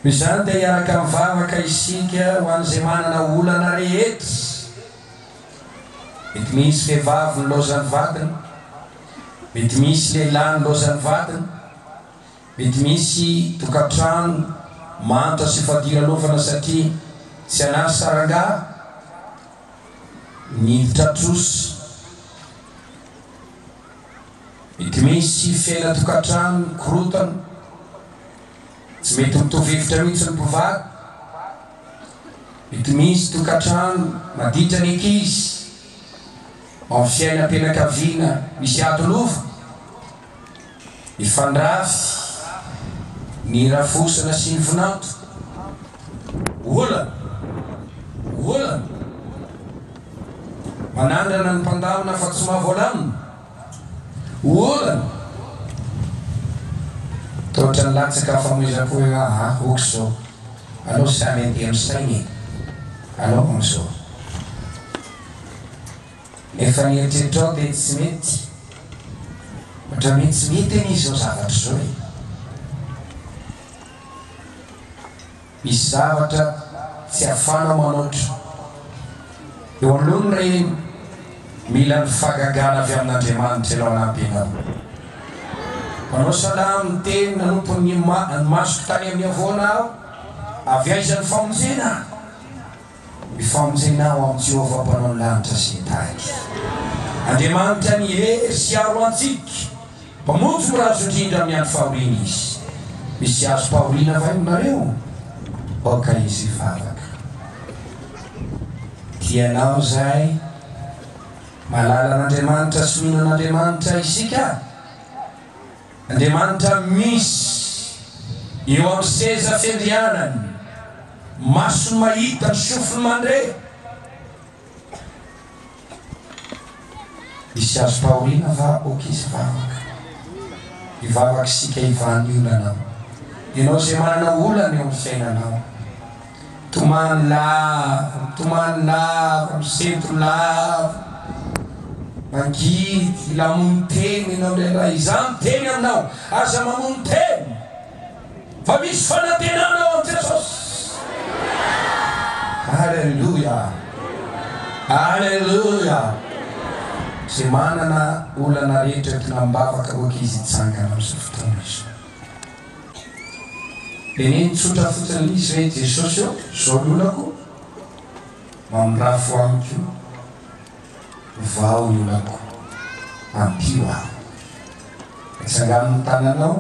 izany dia hiaraka mivavaka isika ho an'izay manana olana rehetra. Mety misy vehivavy nilozany vatany, mety misy lehilahy nilozany vatany, mety misy tokantrano manta sy fadilalovana satria tsy anazy sarangaha niditra trosy. Mety misy fiaina tokantrano korotana tsy mety mitovivitra mihitsy ny mpivady. Mety misy tokantrano maditra ny ankizy amin'ny fiainam-pianakaviana misy atolova, ifandrafy ny rafosana sy ny finato. Olana manandrana ny mpandamina fa tsy mahavoalamina. Olana totra ny latsaka famoizako hoe oky zao alao samy andeha misaigny alao am'izao nefa nieritreritao dia tsy mety ohatra mety tsy mety any izy zao zavatra zao e. Misy zavatra tsy afana manoatra eo alohany regny mila ny fagagana avy amin'Andriamanitra ianao anampianao. Manao salamy ny teny nanompo ny masoko tany amin'ny avoanao avy aizany famonjena. Mifamonjenao amin'ny Jehovah mpanao ny lanitra sy ny tany. Andriamanitra ny hery sy aro antsika mpamonjy mirazo indrindra amin'ny andro fahoriana izy. Misy azo fahoriana vai aminareo? Oka izy vavaka. Tianao zay malala n'Andriamanitra sy minan'Andriamanitra isika. Andriamanitra misy eo amin'ny seza fiandrianany, maso mahita ny sofiny mandre. Misy azo fahoriana va oka izy vavaka. Ivavaka isika ivany olanao. Ianao zay manana olana eo amin'ny fiainanao. Tomany lava, misentro lava, mangidy, lamony teny ianao lehilahy. Izany teny aminao, aza mamony teny. Fa misy fanantenanao amin'ny Jesosy. Halleluja. Halleluja. Zay manana olana rehetra tena mbavaka oka izy tsangana amin'izao fotoana izao. Teneny tsotra fotsiny izy hoe Jesosy eo, zao olako mamorafo amiko, vao olako ampio aho. Etsangano ny tananao